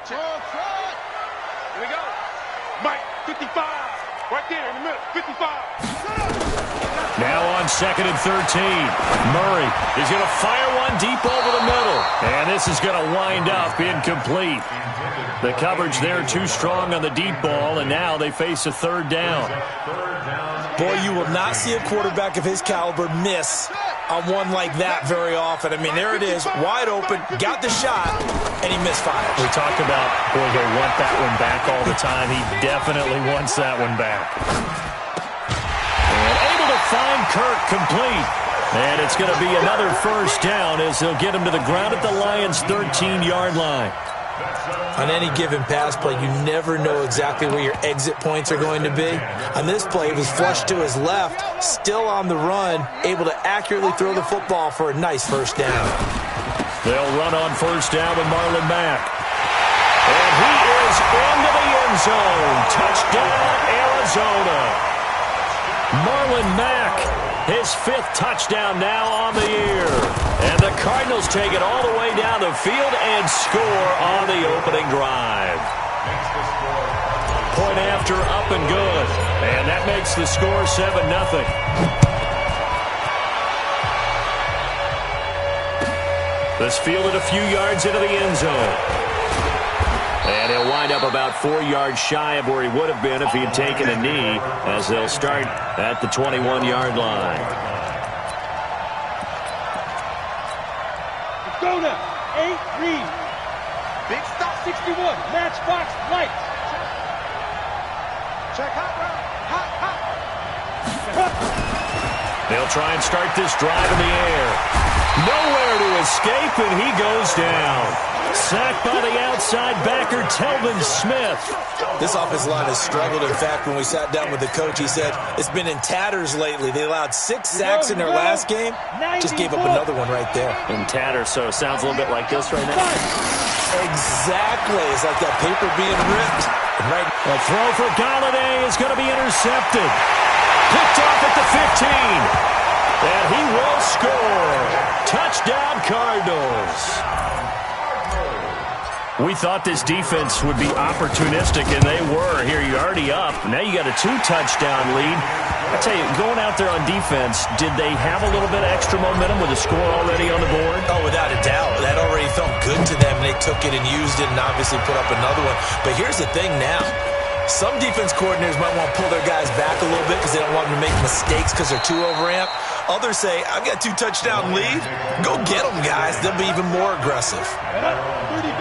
Watch it. Here we go. Mike, 55. Right there in the middle, 55. Now on 2nd and 13. Murray is going to fire one deep over the middle. And this is going to wind up incomplete. The coverage there too strong on the deep ball, and now they face a 3rd down. Boy, you will not see a quarterback of his caliber miss on one like that very often. I mean, there it is, wide open, got the shot, and he misfired. We talk about, boy, he'll want that one back all the time. He definitely wants that one back. And able to find Kirk complete. And it's going to be another 1st down as they'll get him to the ground at the Lions' 13-yard line. On any given pass play, you never know exactly where your exit points are going to be. On this play, it was flushed to his left, still on the run, able to accurately throw the football for a nice 1st down. They'll run on 1st down with Marlon Mack. And he is into the end zone. Touchdown, Arizona. Marlon Mack, his 5th touchdown now on the year. And the Cardinals take it all the way down the field and score on the opening drive. Point after, up and good. And that makes the score 7-0. This fielded a few yards into the end zone. And he'll wind up about 4 yards shy of where he would have been if he had taken a knee, as they'll start at the 21-yard line. Go now. 8, read. Big stop. 61. Matchbox lights. Check hot route. Hot. They'll try and start this drive in the air. Nowhere to escape, and he goes down. Sacked by the outside backer, Telvin Smith. This offensive line has struggled. In fact, when we sat down with the coach, he said it's been in tatters lately. They allowed 6 sacks in their last game. Just gave up another one right there. In tatters, so it sounds a little bit like this right now. Exactly. It's like that paper being ripped. Right. A throw for Galladay is going to be intercepted. Picked off at the 15. And he will score. Touchdown, Cardinals. We thought this defense would be opportunistic, and they were. Here, you're already up. Now you got a 2-touchdown lead. I tell you, going out there on defense, did they have a little bit of extra momentum with a score already on the board? Oh, without a doubt. That already felt good to them. They took it and used it and obviously put up another one. But here's the thing now. Some defense coordinators might want to pull their guys back a little bit because they don't want them to make mistakes because they're too overamped. Others say, I've got 2-touchdown lead. Go get them, guys. They'll be even more aggressive.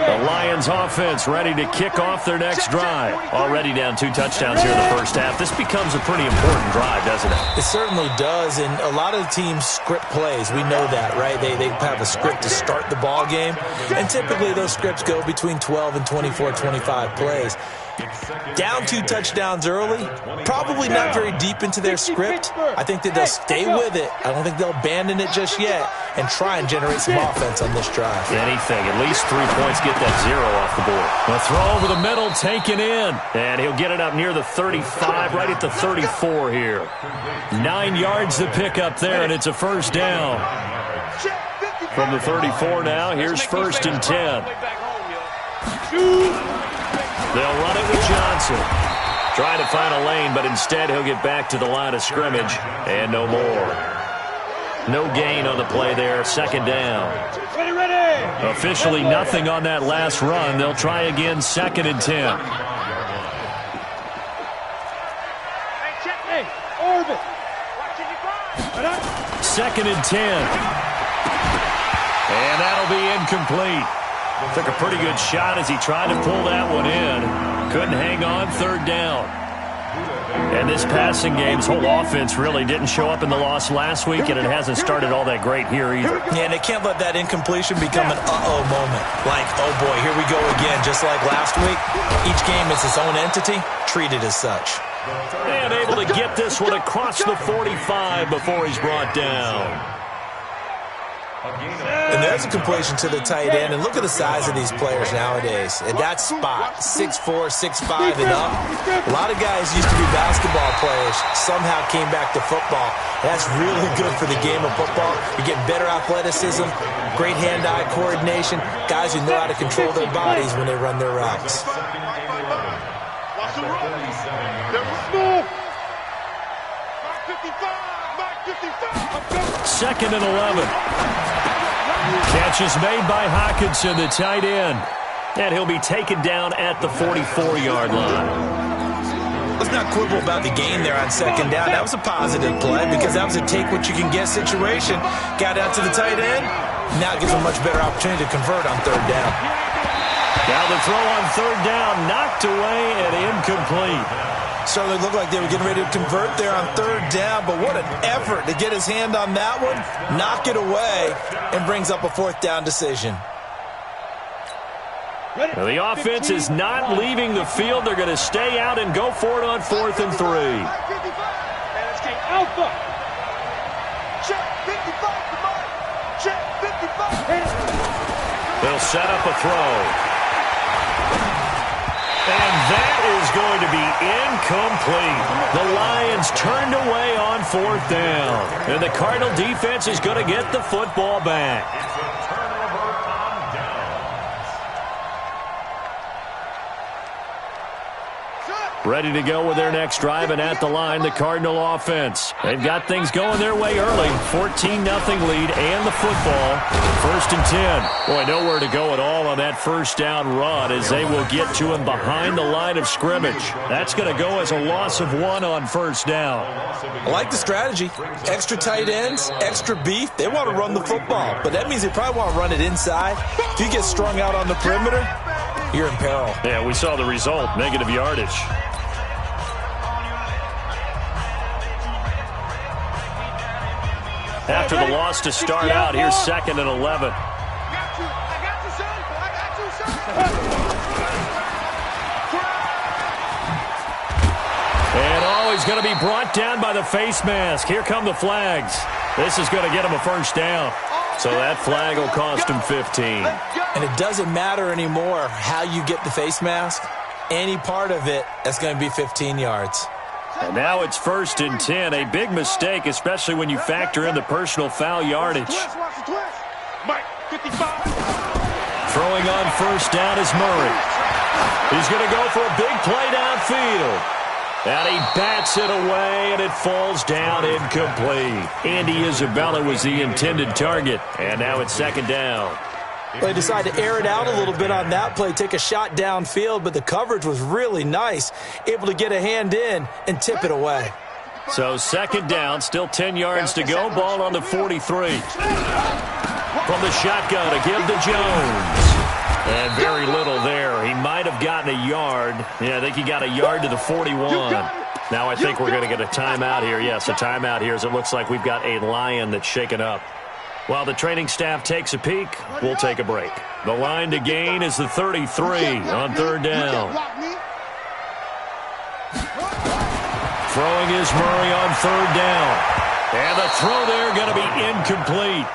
The Lions offense ready to kick off their next drive. Already down 2 touchdowns here in the first half. This becomes a pretty important drive, doesn't it? It certainly does, and a lot of the teams script plays. We know that, right? They have a script to start the ball game, and typically those scripts go between 12 and 24, 25 plays. Down 2 touchdowns early, probably not very deep into their script. I think that they'll stay with it. I don't think they'll abandon it just yet and try and generate some offense on this drive. Anything, at least 3 points, get that 0 off the board. A throw over the middle, taken in. And he'll get it up near the 35, right at the 34 here. 9 yards to pick up there, and it's a 1st down. From the 34 now, here's 1st and 10. They'll run it with Johnson. Trying to find a lane, but instead he'll get back to the line of scrimmage, and no more. No gain on the play there, 2nd down. Officially nothing on that last run. They'll try again, 2nd and 10. 2nd and 10. And that'll be incomplete. Took a pretty good shot as he tried to pull that one in. Couldn't hang on, 3rd down. And this passing game's whole offense really didn't show up in the loss last week, and it hasn't started all that great here either. Yeah, and they can't let that incompletion become an uh-oh moment. Like, oh boy, here we go again, just like last week. Each game is its own entity, treated as such. And able to get this one across the 45 before he's brought down. And there's a completion to the tight end. And look at the size of these players nowadays. At that spot, 6'4", 6'5", and up. A lot of guys used to be basketball players, somehow came back to football. That's really good for the game of football. You get better athleticism, great hand-eye coordination, guys who know how to control their bodies when they run their routes. Second and 11. Catch is made by Hockenson, the tight end. And he'll be taken down at the 44-yard line. Let's not quibble about the gain there on second down. That was a positive play because that was a take-what-you-can-get situation. Got out to the tight end. Now it gives him a much better opportunity to convert on third down. Now the throw on third down, knocked away and incomplete. Certainly looked like they were getting ready to convert there on third down, but what an effort to get his hand on that one, knock it away, and brings up a fourth down decision. Now the offense is not leaving the field. They're going to stay out and go for it on 4th and 3. Alpha. Check 55 to Mike. Check 55. They'll set up a throw. And that is going to be incomplete. The Lions turned away on 4th down. And the Cardinal defense is going to get the football back. Ready to go with their next drive, and at the line, the Cardinal offense. They've got things going their way early. 14-0 lead and the football. 1st and 10. Boy, nowhere to go at all on that first down run as they will get to him behind the line of scrimmage. That's going to go as a loss of 1 on first down. I like the strategy. Extra tight ends, extra beef. They want to run the football, but that means they probably want to run it inside. If you get strung out on the perimeter, you're in peril. Yeah, we saw the result, negative yardage. After the loss to start out, here's 2nd and 11. And always going to be brought down by the face mask. Here come the flags. This is going to get him a first down. So that flag will cost him 15. And it doesn't matter anymore how you get the face mask. Any part of it, that's going to be 15 yards. And now it's 1st and 10. A big mistake, especially when you factor in the personal foul yardage. Mike, 55. Throwing on first down is Murray. He's going to go for a big play downfield. And he bats it away, and it falls down incomplete. Andy Isabella was the intended target. And now it's 2nd down. They decided to air it out a little bit on that play, take a shot downfield, but the coverage was really nice, able to get a hand in and tip it away. So 2nd down, still 10 yards to go, ball on the 43. From the shotgun, a give to Jones. And very little there. He might have gotten a yard. Yeah, I think he got a yard to the 41. Now I think we're going to get a timeout here. Yes, a timeout here as it looks like we've got a Lion that's shaken up. While the training staff takes a peek, we'll take a break. The line to gain is the 33 on 3rd down. Throwing is Murray on 3rd down. And the throw there going to be incomplete.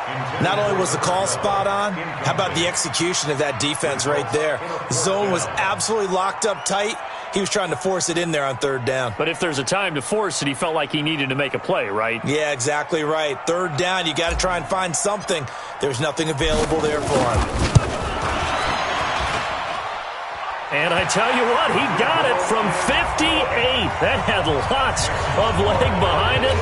Not only was the call spot on, how about the execution of that defense right there? The zone was absolutely locked up tight. He was trying to force it in there on 3rd down. But if there's a time to force it, he felt like he needed to make a play, right? Yeah, exactly right. 3rd down, you got to try and find something. There's nothing available there for him. And I tell you what, he got it from 58. That had lots of leg behind it.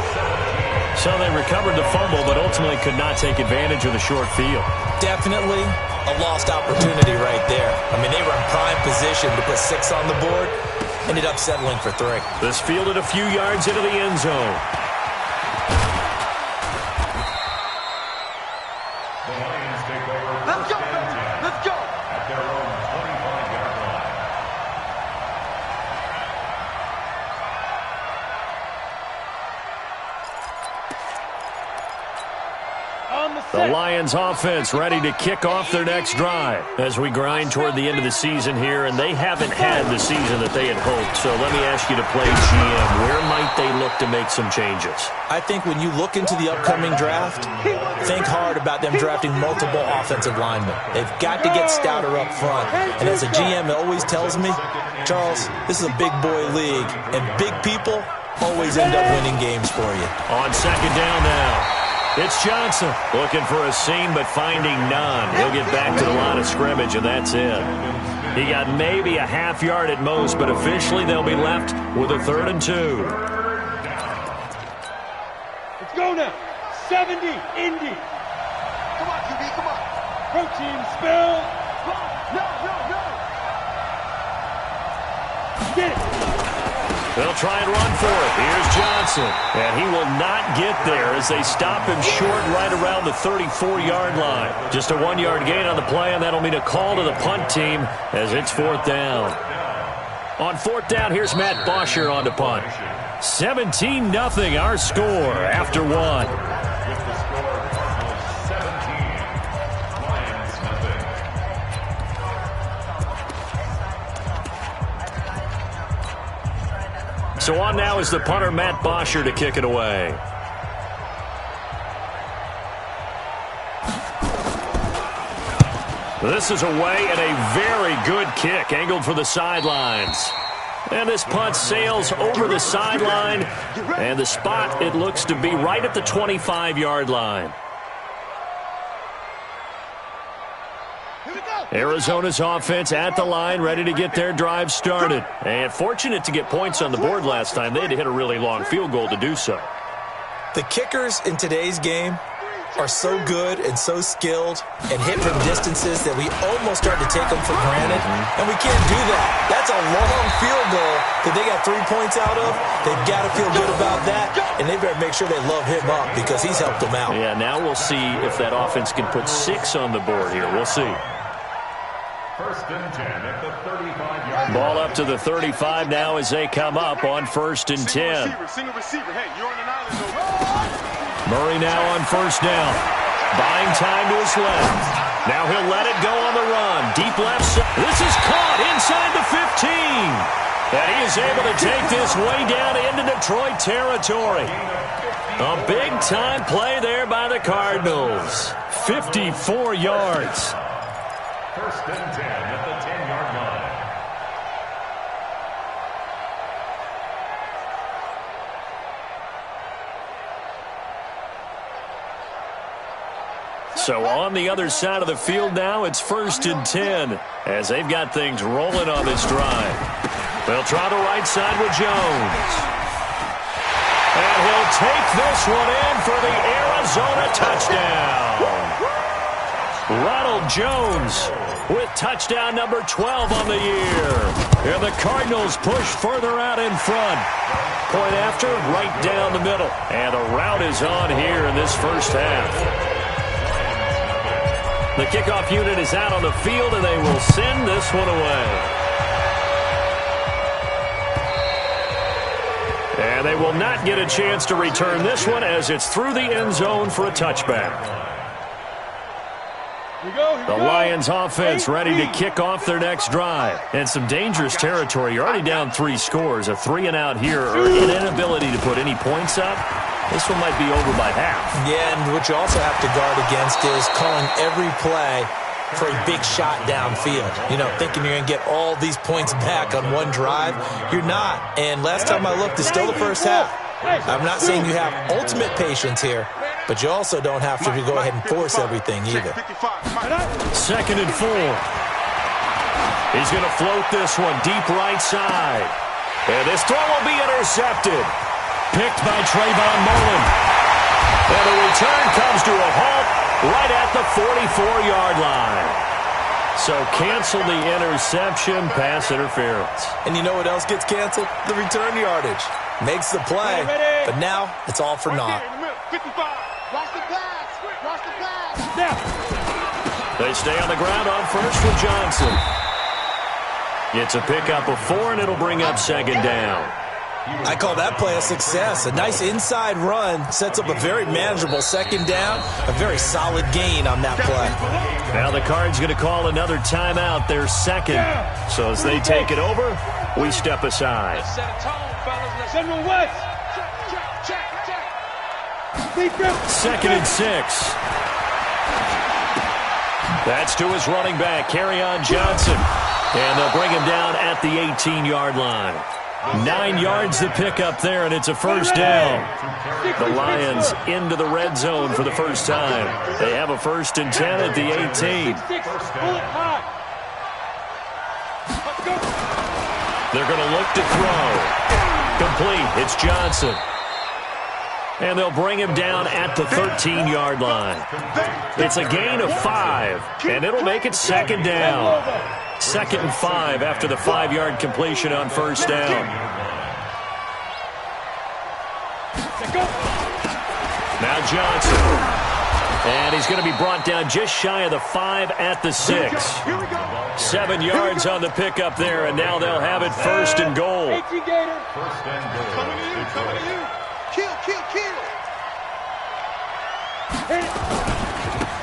So they recovered the fumble, but ultimately could not take advantage of the short field. Definitely a lost opportunity right there. I mean, they were in prime position to put 6 on the board. Ended up settling for 3. This fielded a few yards into the end zone. Let's go, baby. Let's go. At their own 25-yard line. On on the The set. Lions offense ready to kick off their next drive as we grind toward the end of the season here, and they haven't had the season that they had hoped. So let me ask you to play GM. Where might they look to make some changes? I think when you look into the upcoming draft, think hard about them drafting multiple offensive linemen. They've got to get stouter up front. And as a GM, it always tells me, Charles, this is a big boy league, and big people always end up winning games for you. On second down now. It's Johnson looking for a seam but finding none. He'll get back to the line of scrimmage, and that's it. He got maybe a half yard at most, but officially they'll be left with a 3rd and 2. Let's go now. 70, Indy. Come on, QB, come on. Protein spill. No. Get it. They'll try and run for it. Here's Johnson. And he will not get there as they stop him short right around the 34-yard line. Just a 1-yard gain on the play, and that'll mean a call to the punt team as it's 4th down. On 4th down, here's Matt Bosher on to punt. 17-0 our score after 1. So on now is the punter, Matt Bosher, to kick it away. This is away and a very good kick, angled for the sidelines. And this punt sails over the sideline, and the spot, it looks to be right at the 25-yard line. Arizona's offense at the line, ready to get their drive started. And fortunate to get points on the board last time. They had to hit a really long field goal to do so. The kickers in today's game are so good and so skilled and hit from distances that we almost start to take them for granted. And we can't do that. That's a long field goal that they got 3 points out of. They've got to feel good about that, and they better make sure they love him up because he's helped them out. Yeah, now we'll see if that offense can put 6 on the board here. We'll see. 1st and 10 at the 35-yard line. Ball up to the 35 now as they come up on 1st and 10. Single receiver. Hey, you're on an island over. Murray now on 1st down. Buying time to his left. Now he'll let it go on the run. Deep left side. This is caught inside the 15. And he is able to take this way down into Detroit territory. A big-time play there by the Cardinals. 54 yards. 1st and 10 at the 10-yard line. So on the other side of the field now, it's 1st and 10 as they've got things rolling on this drive. They'll try the right side with Jones. And he'll take this one in for the Arizona touchdown. Ronald Jones with touchdown number 12 on the year. And the Cardinals push further out in front. Point after, right down the middle. And the route is on here in this first half. The kickoff unit is out on the field, and they will send this one away. And they will not get a chance to return this one as it's through the end zone for a touchback. The Lions offense ready to kick off their next drive. And some dangerous territory. You're already down 3 scores. A 3-and-out here, or an inability to put any points up. This one might be over by half. Yeah, and what you also have to guard against is calling every play for a big shot downfield. You know, thinking you're going to get all these points back on one drive. You're not. And last time I looked, it's still the first half. I'm not saying you have ultimate patience here, but you also don't have to go ahead and force everything either. 2nd and 4. He's going to float this one deep right side. And this throw will be intercepted. Picked by Trayvon Mullen. And the return comes to a halt right at the 44-yard line. So cancel the interception, pass interference. And you know what else gets canceled? The return yardage. Makes the play, but now it's all for naught. 55. Watch the pass. Watch the pass. Now. They stay on the ground on first with Johnson. It's a pickup of 4, and it'll bring up 2nd down. I call that play a success. A nice inside run sets up a very manageable second down, a very solid gain on that play. Now the Cards going to call another timeout, their second. So as they take it over, we step aside. Let's set a tone, fellas. Let's General West. Second and 6. That's to his running back, Kerryon Johnson. And they'll bring him down at the 18-yard line. 9 yards to pick up there, and it's a first down. The Lions into the red zone for the first time. They have a 1st and 10 at the 18. They're going to look to throw. Complete. It's Johnson. And they'll bring him down at the 13-yard line. It's a gain of 5, and it'll make it second down. 2nd and 5 after the 5-yard completion on first down. Now Johnson. And he's going to be brought down just shy of the 5 at the 6. 7 yards on the pickup there, and now they'll have it 1st and goal. Coming to you, coming to you. Kill.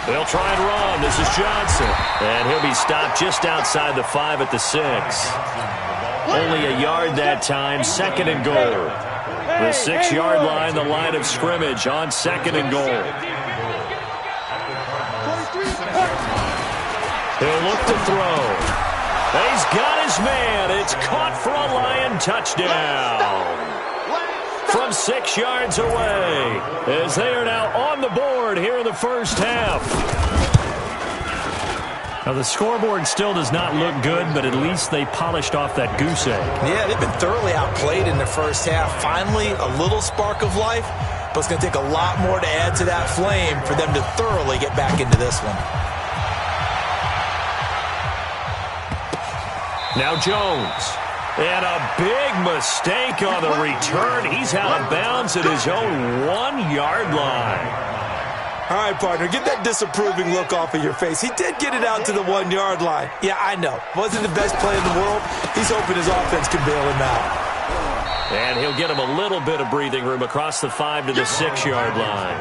They'll try and run. This is Johnson. And he'll be stopped just outside the 5 at the 6. Only a yard that time, 2nd and goal. The 6-yard line, the line of scrimmage on 2nd and goal. He'll look to throw. He's got his man. It's caught for a Lion touchdown. From 6 yards away, as they are now on the board here in the first half. Now, the scoreboard still does not look good, but at least they polished off that goose egg. Yeah, they've been thoroughly outplayed in the first half. Finally, a little spark of life, but it's going to take a lot more to add to that flame for them to thoroughly get back into this one. Now Jones. And a big mistake on the return. He's out of bounds at his own 1-yard line. All right, partner, get that disapproving look off of your face. He did get it out to the 1-yard line. Yeah, I know. Wasn't the best play in the world. He's hoping his offense can bail him out. And he'll get him a little bit of breathing room across the 5 to the 6-yard line.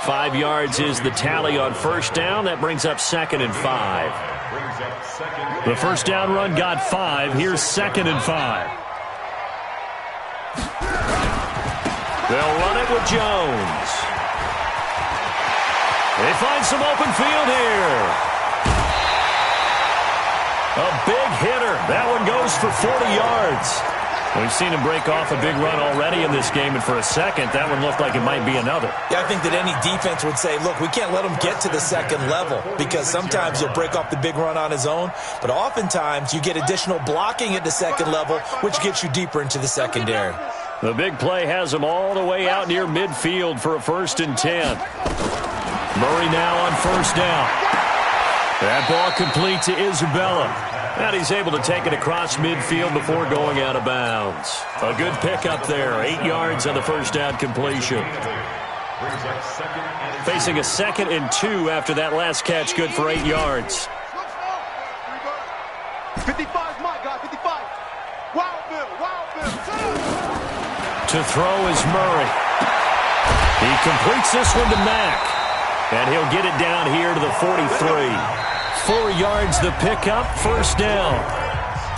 5 yards is the tally on first down. That brings up 2nd and 5. The first down run got 5. Here's 2nd and 5. They'll run it with Jones. They find some open field here. A big hitter. That one goes for 40 yards. We've seen him break off a big run already in this game, and for a second, that one looked like it might be another. Yeah, I think that any defense would say, look, we can't let him get to the second level, because sometimes he'll break off the big run on his own, but oftentimes you get additional blocking at the second level, which gets you deeper into the secondary. The big play has him all the way out near midfield for a 1st and 10. Murray now on first down. That ball complete to Isabella. And he's able to take it across midfield before going out of bounds. A good pickup there. 8 yards on the first down completion. Facing a 2nd and 2 after that last catch, good for 8 yards. 55, my guy, 55. Wild Bill. To throw is Murray. He completes this one to Mack. And he'll get it down here to the 43. 4 yards the pickup, first down.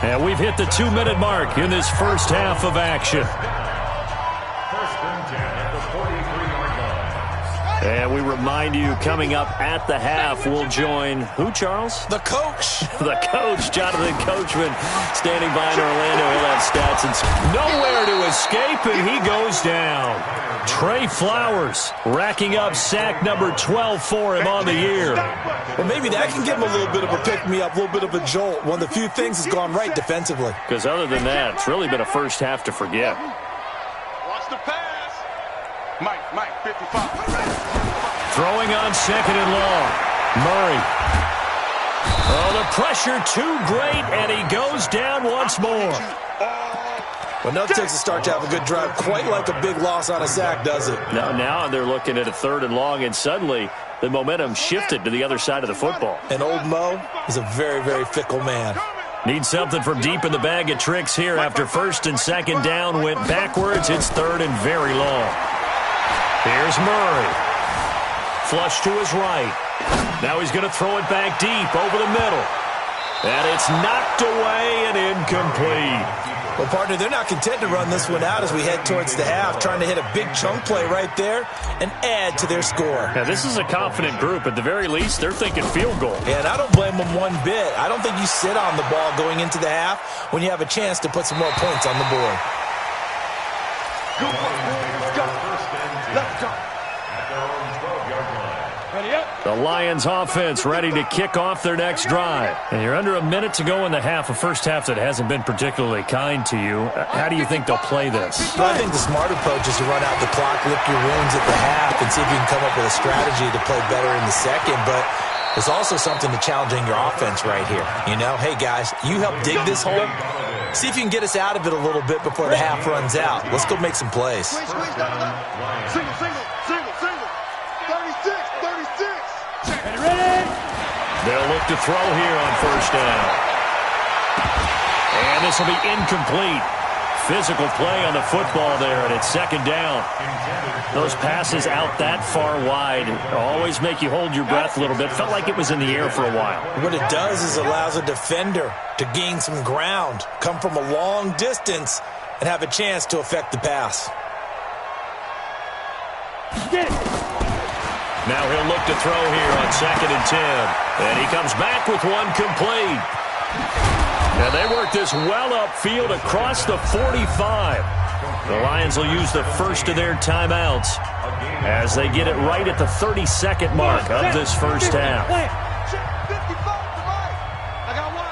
And we've hit the 2-minute mark in this first half of action. 1st and 10 at the 43-yard line. And we remind you, coming up at the half, we'll join who, Charles? The coach. The coach, Jonathan Coachman, standing by in Orlando. He'll have stats and nowhere to escape, and he goes down. Trey Flowers racking up sack number 12 for him on the year. Well, maybe that can give him a little bit of a pick-me-up, a little bit of a jolt. One of the few things has gone right defensively. Because other than that, it's really been a first half to forget. Watch the pass. Mike, 55. Throwing on 2nd and long. Murray. Oh, the pressure too great, and he goes down once more. Well, enough takes a start to have a good drive, quite like a big loss on a sack, does it? Now they're looking at a 3rd and long, and suddenly the momentum shifted to the other side of the football. And old Mo is a very, very fickle man. Need something from deep in the bag of tricks here after first and second down went backwards. It's third and very long. Here's Murray. Flush to his right. Now he's going to throw it back deep over the middle. And it's knocked away and incomplete. Well, partner, they're not content to run this one out as we head towards the half, trying to hit a big chunk play right there and add to their score. Now, this is a confident group. At the very least, they're thinking field goal. Yeah, and I don't blame them one bit. I don't think you sit on the ball going into the half when you have a chance to put some more points on the board. Go, let's go. Let's go. Ready up. The Lions offense ready to kick off their next drive. And you're under a minute to go in the half, a first half that hasn't been particularly kind to you. How do you think they'll play this? Well, I think the smart approach is to run out the clock, lick your wounds at the half, and see if you can come up with a strategy to play better in the second. But there's also something to challenging your offense right here. You know, hey, guys, you help dig this hole. See if you can get us out of it a little bit before the half runs out. Let's go make some plays. Single. 36. Ready? They'll look to throw here on first down. And this will be incomplete. Physical play on the football there, and it's second down. Those passes out that far wide always make you hold your breath a little bit. Felt like it was in the air for a while. What it does is allows a defender to gain some ground, come from a long distance, and have a chance to affect the pass. Get it. Now he'll look to throw here on second and 10. And he comes back with one complete. And they work this well upfield across the 45. The Lions will use the first of their timeouts as they get it right at the 32nd mark of this first half. 55 to right. I got one.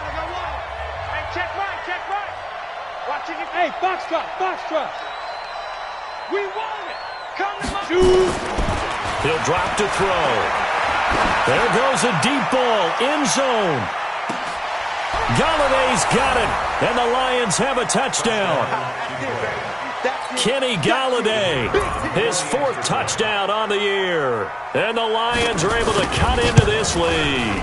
Hey, check right. Watching it. Hey, foxtrot. We won it. Come to my Shoot. He'll drop to throw. There goes a deep ball, end zone. Galladay's got it, and the Lions have a touchdown. Kenny Galladay, his fourth touchdown on the year. And the Lions are able to cut into this lead.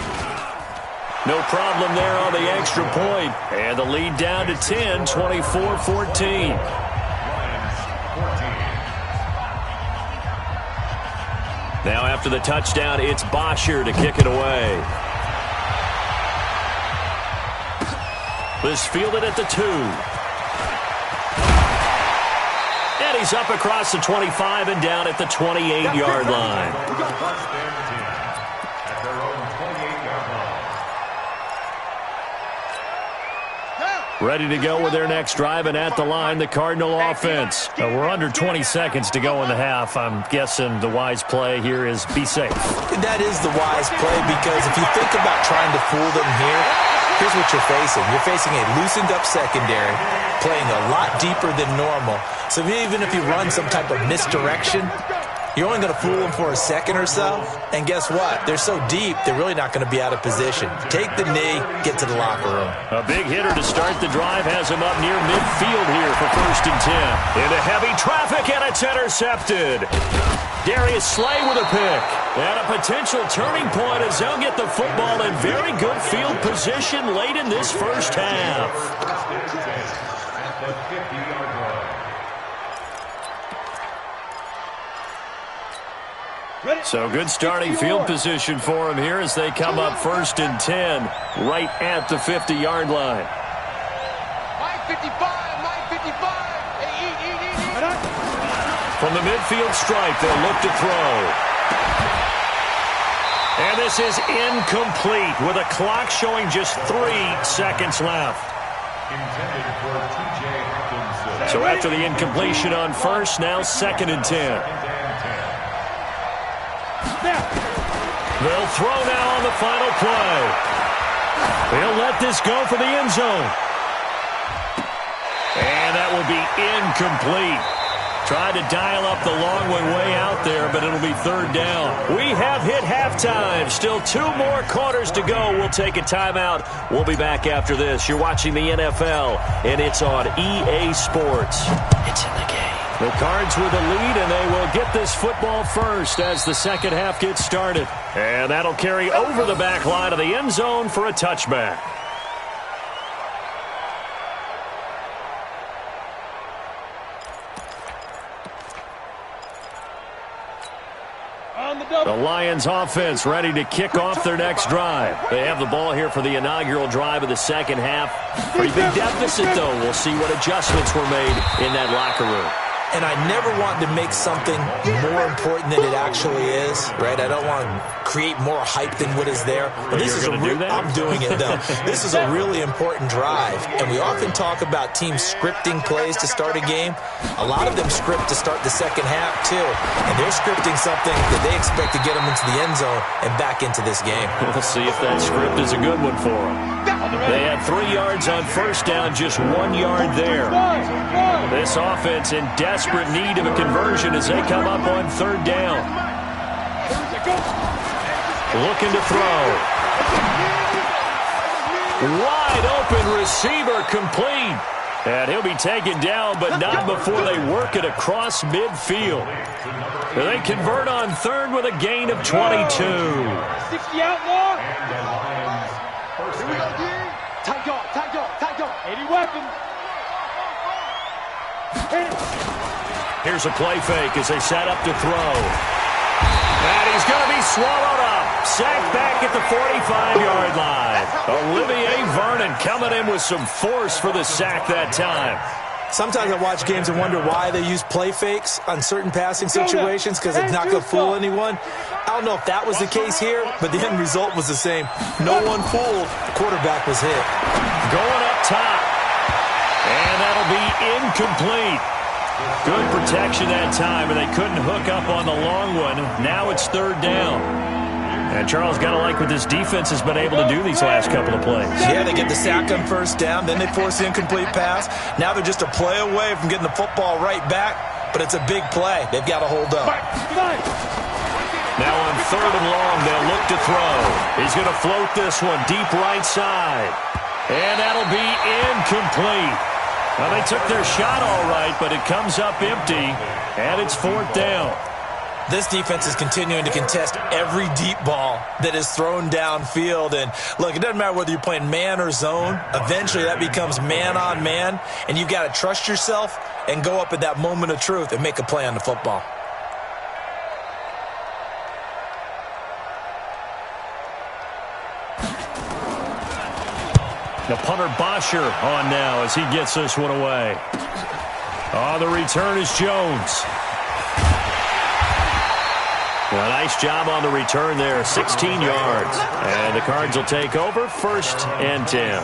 No problem there on the extra point. And the lead down to 10, 24-14. Now after the touchdown, it's Bosher to kick it away. This fielded at the 2. And he's up across the 25 and down at the 28-yard line. Ready to go with their next drive, and at the line, the Cardinal offense. We're under 20 seconds to go in the half. I'm guessing the wise play here is be safe. That is the wise play, because if you think about trying to fool them here, here's what you're facing. You're facing a loosened up secondary, playing a lot deeper than normal. So even if you run some type of misdirection, you're only going to fool them for a second or so. And guess what? They're so deep, they're really not going to be out of position. Take the knee, get to the locker room. A big hitter to start the drive has him up near midfield here for first and 10. Into heavy traffic, and it's intercepted. Darius Slay with a pick. And a potential turning point as they'll get the football in very good field position late in this first half. At the 50-yard line. So good starting field position for them here as they come up first and 10 right at the 50-yard line. Mike 55. Hey, eat. From the midfield stripe, they'll look to throw. And this is incomplete with a clock showing just 3 seconds left. Intended for T.J. Hopkins. So after the incompletion on first, now second and 10. They'll throw now on the final play. They'll let this go for the end zone. And that will be incomplete. Tried to dial up the long way out there, but it'll be third down. We have hit halftime. Still 2 more quarters to go. We'll take a timeout. We'll be back after this. You're watching the NFL, and it's on EA Sports. It's in the game. The Cards with the lead, and they will get this football first as the second half gets started. And that'll carry over the back line of the end zone for a touchback. On the double. The Lions offense ready to kick off their next drive. They have the ball here for the inaugural drive of the second half. Pretty big deficit, though. We'll see what adjustments were made in that locker room. And I never want to make something more important than it actually is, right? I don't want to create more hype than what is there. But this is I'm doing it, though. This is a really important drive. And we often talk about teams scripting plays to start a game. A lot of them script to start the second half, too. And they're scripting something that they expect to get them into the end zone and back into this game. We'll see if that script is a good one for them. They had 3 yards on first down, just 1 yard there. This offense in desperate need of a conversion as they come up on third down. Looking to throw. Wide open receiver complete. And he'll be taken down, but not before they work it across midfield. They convert on third with a gain of 22. 60 outlaw. Here we go, D. Tight guard, tight guard, tight guard. 80 weapon. Here's a play fake as they set up to throw. And he's going to be swallowed up. Sacked back at the 45-yard line. Olivier Vernon coming in with some force for the sack that time. Sometimes I watch games and wonder why they use play fakes on certain passing situations because it's not going to fool anyone. I don't know if that was the case here, but the end result was the same. No one fooled. The quarterback was hit. Going up top. And that'll be incomplete. Good protection that time, and they couldn't hook up on the long one. Now it's third down. And Charles, got to like what this defense has been able to do these last couple of plays. Yeah, they get the sack on first down, then they force the incomplete pass. Now they're just a play away from getting the football right back, but it's a big play. They've got to hold up. Now on third and long, they'll look to throw. He's going to float this one deep right side. And that'll be incomplete. Well, they took their shot all right, but it comes up empty, and it's fourth down. This defense is continuing to contest every deep ball that is thrown downfield. And, look, it doesn't matter whether you're playing man or zone. Eventually that becomes man on man, and you've got to trust yourself and go up at that moment of truth and make a play on the football. The punter Bosher on now as he gets this one away. Oh, the return is Jones. Well, nice job on the return there, 16 yards. And the Cards will take over, 1st and 10.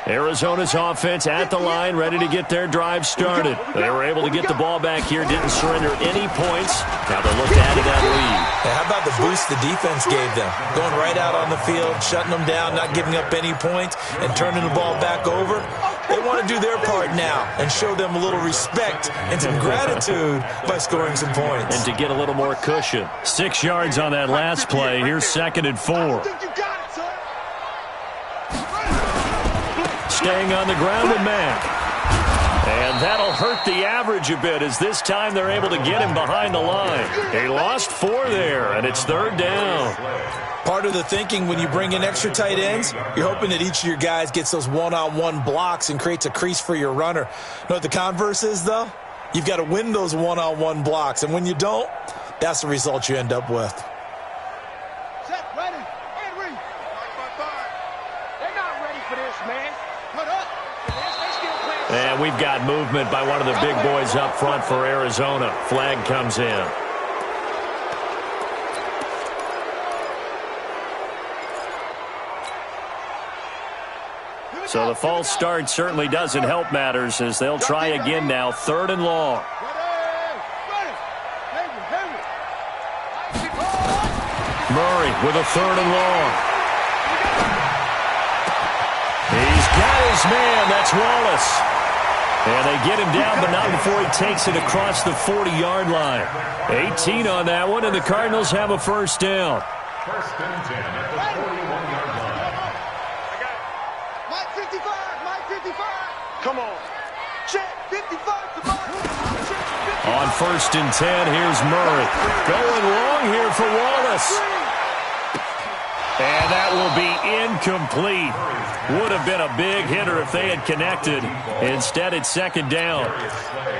Arizona's offense at the line, ready to get their drive started. They were able to get the ball back here, didn't surrender any points. Now they look to add to that lead. Yeah, how about the boost the defense gave them? Going right out on the field, shutting them down, not giving up any points, and turning the ball back over. They want to do their part now and show them a little respect and some gratitude by scoring some points. And to get a little more cushion. 6 yards on that last play. Here's 2nd and 4. Staying on the ground with Mack. And that'll hurt the average a bit as this time they're able to get him behind the line. He lost 4 there, and it's 3rd down. Part of the thinking when you bring in extra tight ends, you're hoping that each of your guys gets those one-on-one blocks and creates a crease for your runner. You know what the converse is, though? You've got to win those one-on-one blocks, and when you don't, that's the result you end up with. Set, ready, and read. They're not ready for this, man. Put up. And we've got movement by one of the big boys up front for Arizona. Flag comes in. So the false start certainly doesn't help matters as they'll try again now, 3rd and long. Murray with a 3rd and long. He's got his man. That's Wallace. And they get him down, but not before he takes it across the 40-yard line. 18 on that one, and the Cardinals have a 1st down. 1st and 10 at the 41-yard line. Mike 55, Mike 55. Come on. Check 55 to Mike. On 1st and 10, here's Murray. Going long here for Wallace. And that will be incomplete. Would have been a big hitter if they had connected. Instead, it's second down.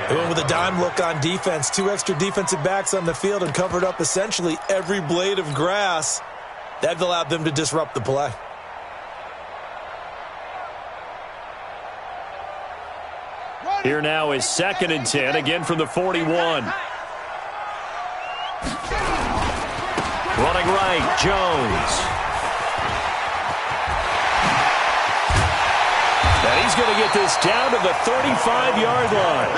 They went with a dime look on defense. 2 extra defensive backs on the field and covered up essentially every blade of grass. That allowed them to disrupt the play. Here now is 2nd and 10, again from the 41. Running right, Jones. And he's going to get this down to the 35-yard line.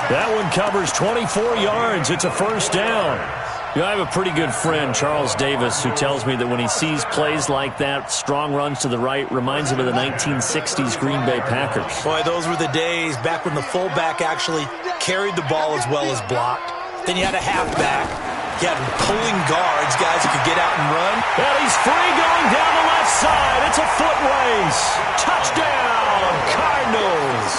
That one covers 24 yards. It's a first down. You know, I have a pretty good friend, Charles Davis, who tells me that when he sees plays like that, strong runs to the right, reminds him of the 1960s Green Bay Packers. Boy, those were the days back when the fullback actually carried the ball as well as blocked. Then you had a halfback. You had pulling guards, guys who could get out and run. And he's free going down the left side. It's a foot race. Touchdown, Cardinals.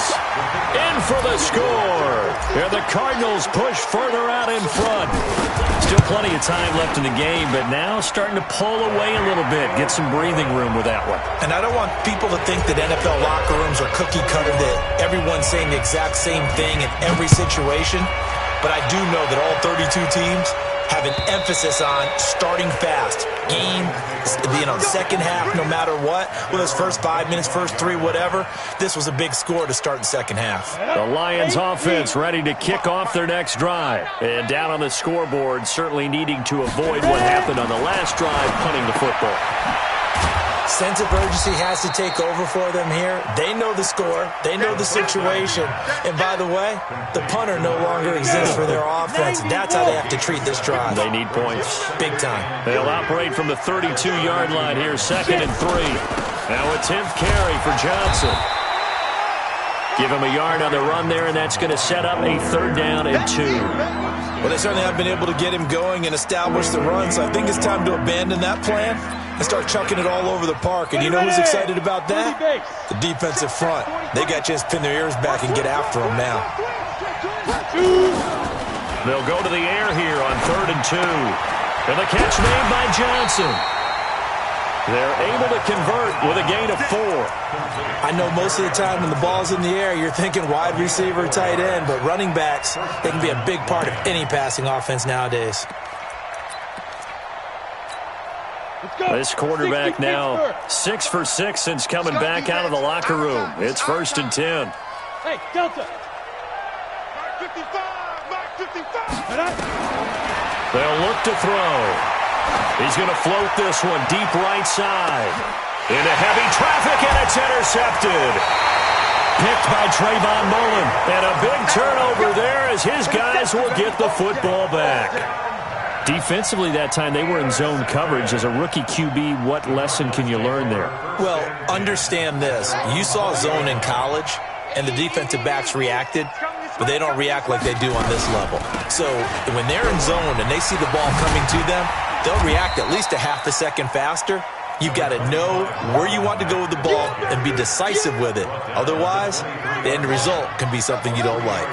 In for the score. And the Cardinals push further out in front. Still plenty of time left in the game, but now starting to pull away a little bit. Get some breathing room with that one. And I don't want people to think that NFL locker rooms are cookie cutter, that everyone's saying the exact same thing in every situation. But I do know that all 32 teams have an emphasis on starting fast. Game, second half, no matter what. Whether it's first 5 minutes, first 3, whatever. This was a big score to start the second half. The Lions offense ready to kick off their next drive. And down on the scoreboard, certainly needing to avoid what happened on the last drive, punting the football. Sense of urgency has to take over for them here. They know the score. They know the situation. And by the way, the punter no longer exists for their offense. That's how they have to treat this drive. They need points. Big time. They'll operate from the 32-yard line here, 2nd and 3. Now a 10th carry for Johnson. Give him a yard on the run there, and that's going to set up a 3rd down and 2. Well, they certainly have been able to get him going and establish the run, so I think it's time to abandon that plan and start chucking it all over the park. And you know who's excited about that? The defensive front. They got a chance to pin their ears back and get after him now. They'll go to the air here on 3rd and 2. And the catch made by Johnson. They're able to convert with a gain of 4. I know most of the time when the ball's in the air, you're thinking wide receiver, tight end, but running backs, they can be a big part of any passing offense nowadays. This quarterback now 6 for 6 since coming back out of the locker room. It's 1st and 10. Hey, Delta. Mark 55, Mark 55. They'll look to throw. He's going to float this one deep right side. Into heavy traffic, and it's intercepted. Picked by Trayvon Mullen. And a big turnover there as his guys will get the football back. Defensively that time, they were in zone coverage. As a rookie QB, what lesson can you learn there? Well, understand this. You saw zone in college, and the defensive backs reacted, but they don't react like they do on this level. So when they're in zone and they see the ball coming to them, they'll react at least a half a second faster. You've got to know where you want to go with the ball and be decisive with it. Otherwise, the end result can be something you don't like.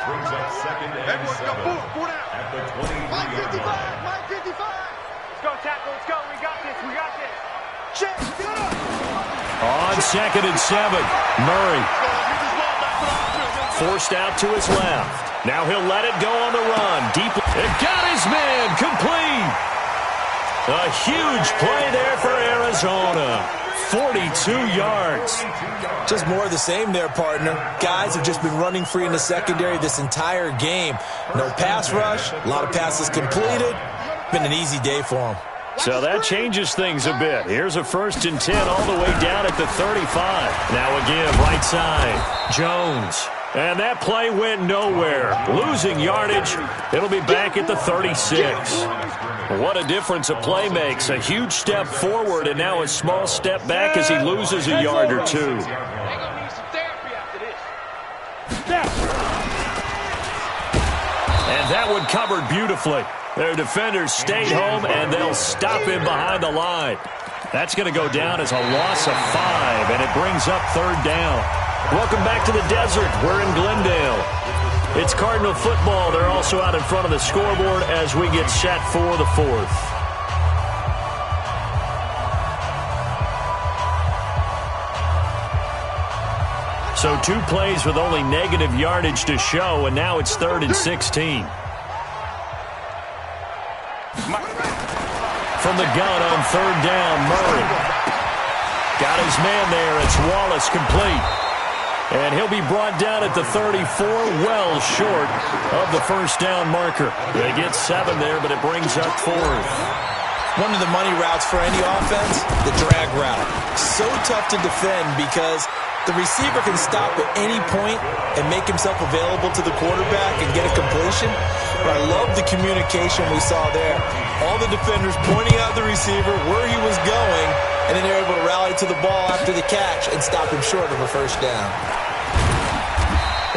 Brings up 2nd and 7 at the 23-yard line. Mike 55. Let's go, tackle. Let's go. We got this. We got this. Check. Get up. On 2nd and 7, Murray forced out to his left. Now he'll let it go on the run. Deep. It got his man complete. A huge play there for Arizona. 42 yards. Just more of the same there, partner. Guys have just been running free in the secondary this entire game. No pass rush, a lot of passes completed. Been an easy day for them. So that changes things a bit. Here's a 1st and 10 all the way down at the 35. Now again, right side, Jones. And that play went nowhere. Losing yardage. It'll be back at the 36. What a difference a play makes. A huge step forward and now a small step back as he loses a yard or 2. And that one covered beautifully. Their defenders stayed home, and they'll stop him behind the line. That's going to go down as a loss of 5, and it brings up 3rd down. Welcome back to the desert. We're in Glendale. It's Cardinal football. They're also out in front of the scoreboard as we get set for the 4th. So 2 plays with only negative yardage to show, and now it's 3rd and 16. From the gun on 3rd down, Murray. Got his man there. It's Wallace complete. And he'll be brought down at the 34, well short of the first down marker. They get 7 there, but it brings up 4th. One of the money routes for any offense, the drag route. So tough to defend because the receiver can stop at any point and make himself available to the quarterback and get a completion. But I love the communication we saw there. All the defenders pointing out the receiver where he was going, and then they're able to rally to the ball after the catch and stop him short of a first down.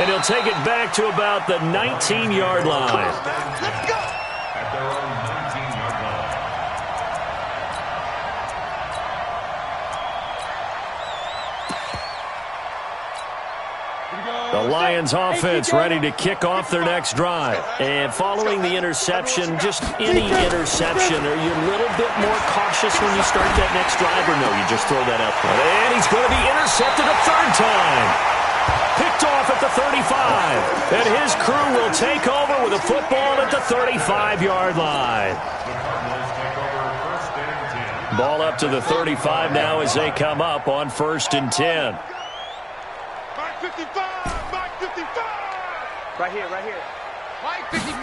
And he'll take it back to about the 19-yard line. Let's go. At their own 19-yard line. The Lions offense ready to kick off their next drive. And following the interception, just any interception, are you a little bit more cautious when you start that next drive, or no, you just throw that up? And he's going to be intercepted a 3rd time. Picked off at the 35. And his crew will take over with a football at the 35-yard line. Ball up to the 35 now as they come up on 1st and 10. Mike 55. Mike 55. Right here, right here. Mike 55.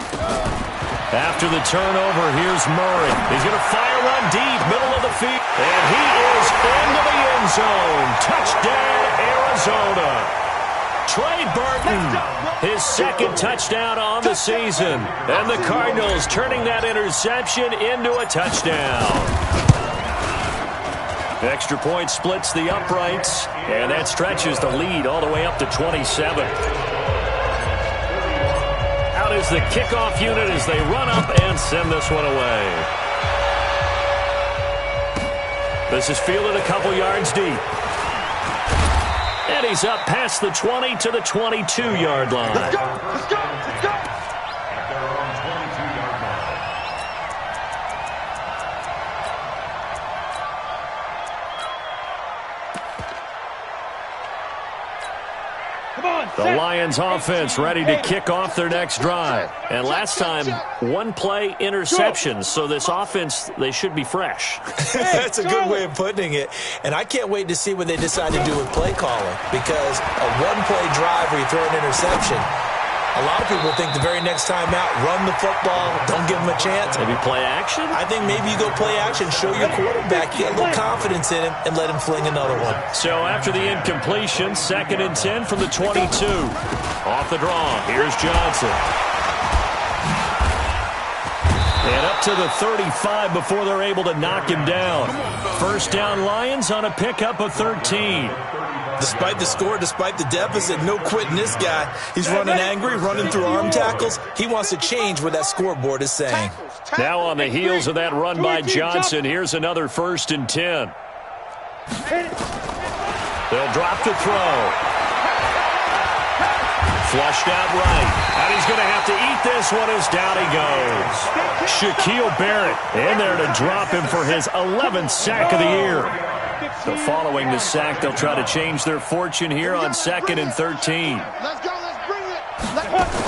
After the turnover, here's Murray. He's going to fire one deep, middle of the field. And he is into the end zone. Touchdown, Arizona. Trey Burton, his 2nd touchdown on the season. And the Cardinals turning that interception into a touchdown. Extra point splits the uprights, and that stretches the lead all the way up to 27. Out is the kickoff unit as they run up and send this one away. This is fielded a couple yards deep. And he's up past the 20 to the 22-yard line. Let's go. Let's go. Let's go. At their own 22-yard line. The Lions offense ready to kick off their next drive. And last time, 1-play interception. So this offense, they should be fresh. That's a good way of putting it. And I can't wait to see what they decide to do with play calling, because a 1-play drive where you throw an interception, a lot of people think the very next time out, run the football, don't give them a chance. Maybe play action? I think maybe you go play action, show your quarterback, get a little confidence in him, and let him fling another one. So after the incompletion, 2nd and 10 from the 22. Off the draw, here's Johnson. And up to the 35 before they're able to knock him down. First down Lions on a pickup of 13. Despite the score, despite the deficit, no quitting this guy. He's running angry, running through arm tackles. He wants to change what that scoreboard is saying. Now on the heels of that run by Johnson, here's another 1st and 10. They'll drop the throw. Flushed out right. And he's going to have to eat this one as down he goes. Shaquille Barrett in there to drop him for his 11th sack of the year. So following the sack, they'll try to change their fortune here on 2nd and 13. Let's go. Let's bring it.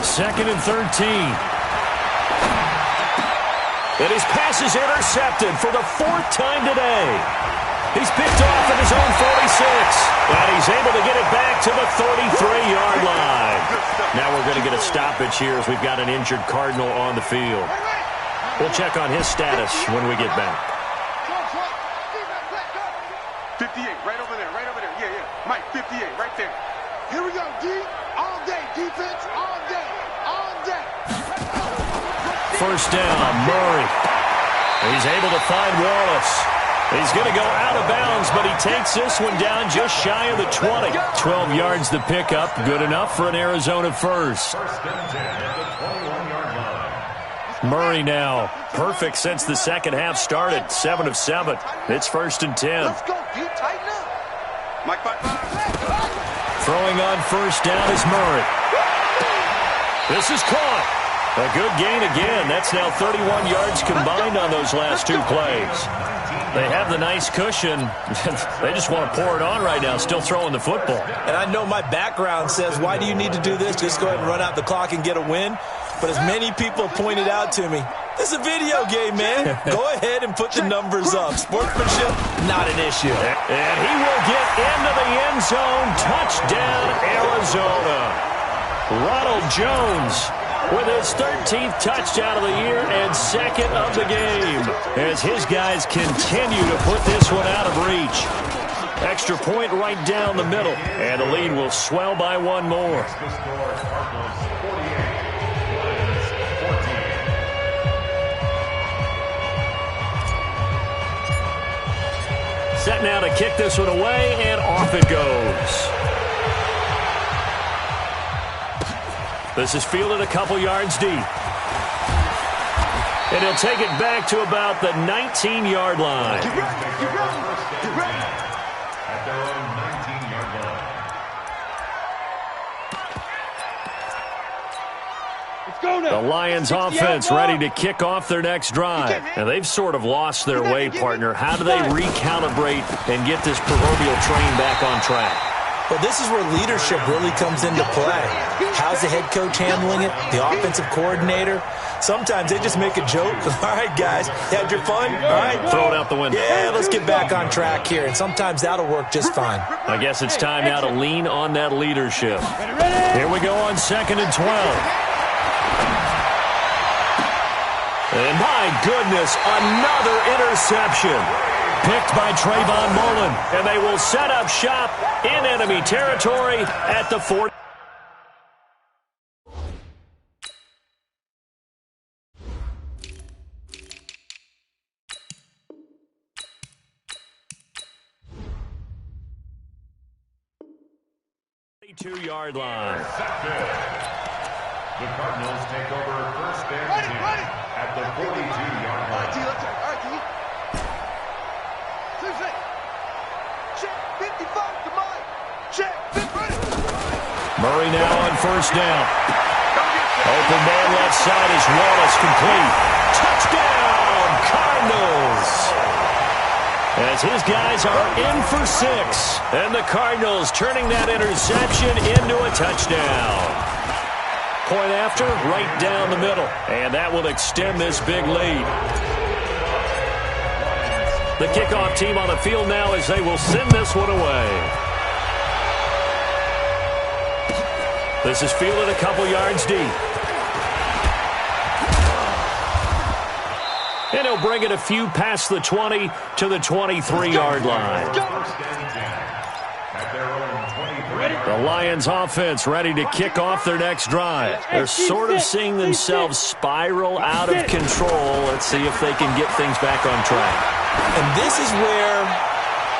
2nd and 13. And his pass is intercepted for the 4th time today. He's picked off at his own 46. And he's able to get it back to the 33-yard line. Now we're going to get a stoppage here as we've got an injured Cardinal on the field. We'll check on his status when we get back. 58, right over there, right over there. Yeah, yeah. Mike, 58, right there. Here we go, D. All day, defense, all day, all day. First down, Murray. He's able to find Wallace. He's going to go out of bounds, but he takes this one down just shy of the 20. 12 yards the pickup. Good enough for an Arizona first. First and 10 at the 21-yard line. Murray now. Perfect since the second half started. 7 of 7. It's 1st and 10. Let's go, D. Tighten up. Mike, 5. Throwing on first down is Murray. This is caught. A good gain again. That's now 31 yards combined on those last two plays. They have the nice cushion. They just want to pour it on right now, still throwing the football. And I know my background says, why do you need to do this? Just go ahead and run out the clock and get a win. But as many people pointed out to me, this is a video game, man. Go ahead and put the numbers up. Sportsmanship, not an issue. And he will get into the end zone. Touchdown, Arizona. Ronald Jones with his 13th touchdown of the year and second of the game, as his guys continue to put this one out of reach. Extra point right down the middle, and the lead will swell by one more. Set now to kick this one away, and off it goes. This is fielded a couple yards deep. And he'll take it back to about the 19-yard line. Get ready. At their own 19-yard line. Let's go now. The Lions offense ready to kick off their next drive. And they've sort of lost their way, partner. How do they recalibrate and get this proverbial train back on track? Well, this is where leadership really comes into play. How's the head coach handling it? The offensive coordinator? Sometimes they just make a joke. All right, guys, had your fun? All right. Throw it out the window. Yeah, let's get back on track here. And sometimes that'll work just fine. I guess it's time now to lean on that leadership. Here we go on 2nd and 12. And my goodness, another interception. Picked by Trayvon Mullen, and they will set up shop in enemy territory at the 40. Two-yard line. The Cardinals take over first and 10 at the 42-yard line. Murray now on first down. Open man left side is Wallace, complete. Touchdown, Cardinals. As his guys are in for 6. And the Cardinals turning that interception into a touchdown. Point after, right down the middle. And that will extend this big lead. The kickoff team on the field now as they will send this one away. This is fielded a couple yards deep. And he'll bring it a few past the 20 to the 23-yard line. The Lions offense ready to kick off their next drive. They're sort of seeing themselves spiral out of control. Let's see if they can get things back on track. And this is where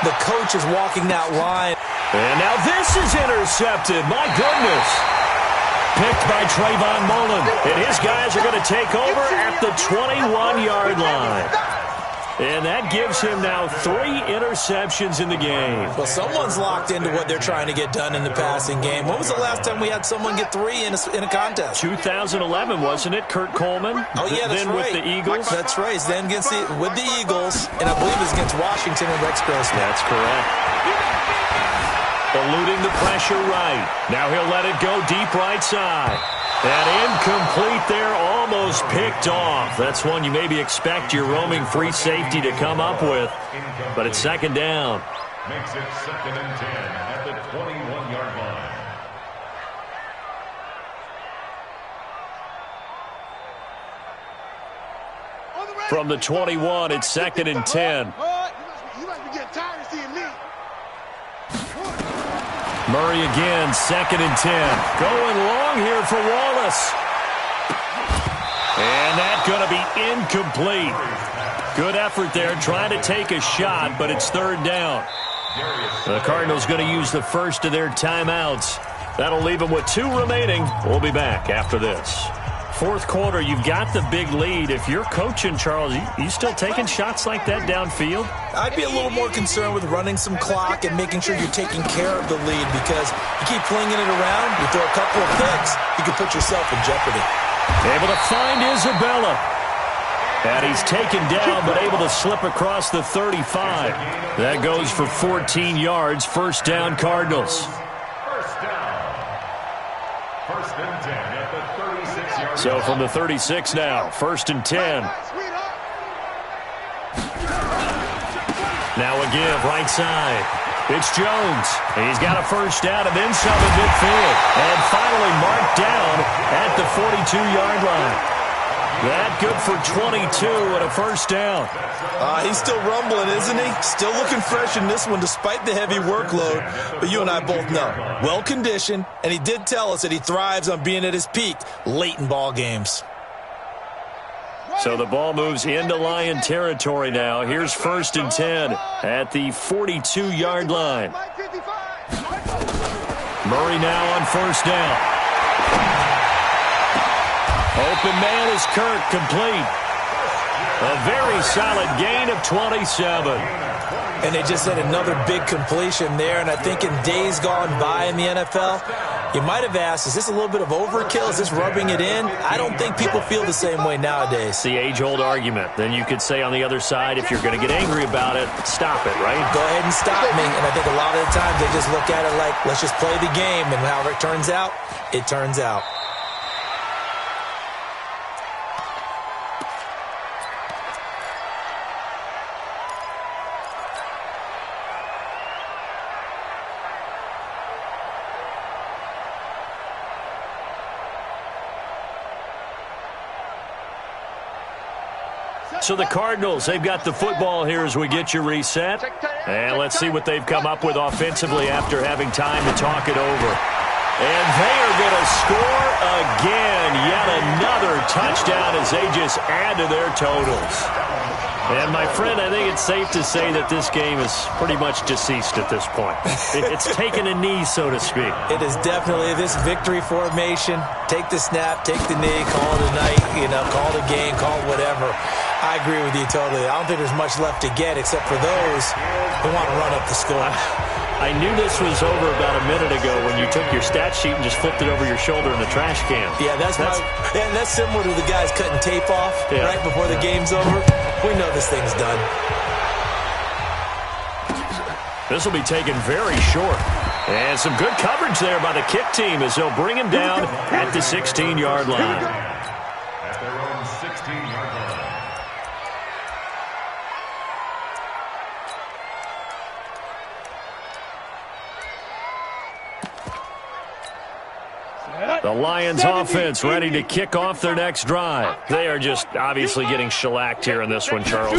the coach is walking that line. And now this is intercepted. My goodness. Picked by Trayvon Mullen. And his guys are going to take over at the 21-yard line. And that gives him now 3 interceptions in the game. Well, someone's locked into what they're trying to get done in the passing game. When was the last time we had someone get 3 in a contest? 2011, wasn't it? Kurt Coleman? Oh, yeah, that's then right. With the Eagles? That's right. Then with the Eagles, and I believe it was against Washington and Rex Grossman. That's correct. Eluding the pressure right. Now he'll let it go deep right side. And incomplete there, almost picked off. That's one you maybe expect your roaming free safety to come up with. But it's second down. Makes it 2nd and 10 at the 21-yard line. From the 21, it's 2nd and 10. You must be getting tired of seeing me. Murray again, 2nd and 10. Going long here for Wallace. And that's going to be incomplete. Good effort there, trying to take a shot, but it's 3rd down. The Cardinals going to use the first of their timeouts. That'll leave them with 2 remaining. We'll be back after this. 4th quarter, you've got the big lead. If you're coaching, Charles, you still taking shots like that downfield? I'd be a little more concerned with running some clock and making sure you're taking care of the lead, because you keep flinging it around, you throw a couple of picks, you can put yourself in jeopardy. Able to find Isabella. And he's taken down, but able to slip across the 35. That goes for 14 yards. First down, Cardinals. First down. First and 10 at the 36-yard So from the 36 now, first and 10. Now a give, right side. It's Jones. He's got a first down and then some in midfield. And finally marked down at the 42-yard line. That good for 22 and a first down. He's still rumbling, isn't he? Still looking fresh in this one despite the heavy workload. But you and I both know, well-conditioned, and he did tell us that he thrives on being at his peak late in ball games. So the ball moves into Lion territory now. Here's first and 10 at the 42-yard line. Murray now on first down. Open man is Kirk, complete. A very solid gain of 27. And they just had another big completion there, and I think in days gone by in the NFL, you might have asked, is this a little bit of overkill? Is this rubbing it in? I don't think people feel the same way nowadays. It's the age-old argument. Then you could say on the other side, if you're going to get angry about it, stop it, right? Go ahead and stop me. And I think a lot of the times they just look at it like, let's just play the game, and however it turns out, it turns out. So the Cardinals, they've got the football here as we get you reset. And let's see what they've come up with offensively after having time to talk it over. And they are going to score again. Yet another touchdown as they just add to their totals. And, my friend, I think it's safe to say that this game is pretty much deceased at this point. It's taken a knee, so to speak. It is definitely this victory formation. Take the snap, take the knee, call it a night, call it a game, call it whatever. I agree with you totally. I don't think there's much left to get except for those who want to run up the score. I knew this was over about a minute ago when you took your stat sheet and just flipped it over your shoulder in the trash can. Yeah, that's similar to the guys cutting tape off right before the game's over. We know this thing's done. This will be taken very short. And some good coverage there by the kick team as they'll bring him down at the 16-yard line. At their own 16-yard line. The Lions offense ready to kick off their next drive. They are just obviously getting shellacked here in this one, Charles.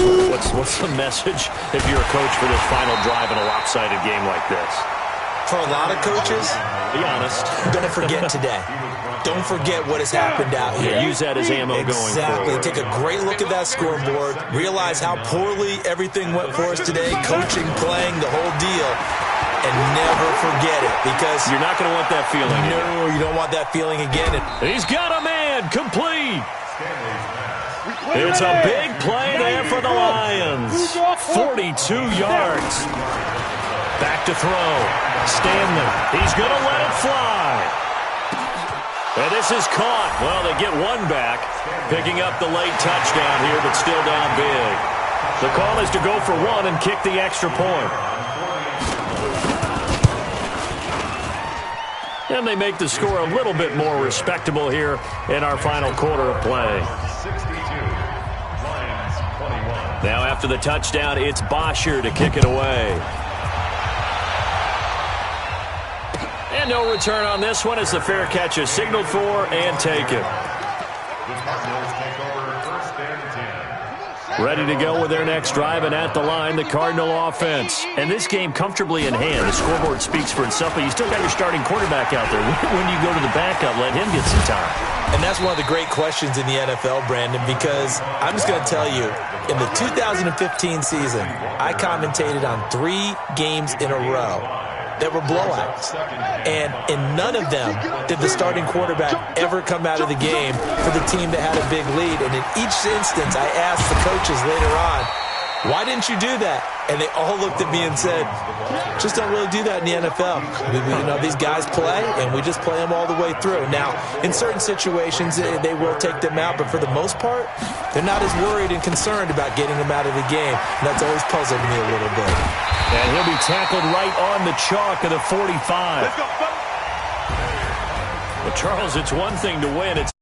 What's the message if you're a coach for this final drive in a lopsided game like this? For a lot of coaches, be honest, don't forget today. Don't forget what has happened out here. Yeah, use that as ammo going forward. Exactly. Take a great look at that scoreboard. Realize how poorly everything went for us today. Coaching, playing, the whole deal. And never forget it, because you're not going to want that feeling. No, you don't want that feeling again. He's got a man, complete. It's a big play there for the Lions. 42 yards. Back to throw. Stanley. He's going to let it fly. And this is caught. Well, they get one back, picking up the late touchdown here, but still down big. The call is to go for one and kick the extra point. And they make the score a little bit more respectable here in our final quarter of play. 62, Lions 21. Now after the touchdown, it's Bosher to kick it away. And no return on this one as the fair catch is signaled for and taken. The Cardinals take over first and 10. Ready to go with their next drive, and at the line, the Cardinal offense. And this game comfortably in hand. The scoreboard speaks for itself, but you still got your starting quarterback out there. When you go to the backup, let him get some time. And that's one of the great questions in the NFL, Brandon, because I'm just going to tell you, in the 2015 season, I commentated on 3 games in a row that were blowouts. And in none of them did the starting quarterback ever come out of the game for the team that had a big lead. And in each instance, I asked the coaches later on, why didn't you do that? And they all looked at me and said, just don't really do that in the NFL. These guys play, and we just play them all the way through. Now, in certain situations, they will take them out, but for the most part, they're not as worried and concerned about getting them out of the game. And that's always puzzled me a little bit. And he'll be tackled right on the chalk of the 45. Let's go, buddy. Well, Charles, it's one thing to win. It's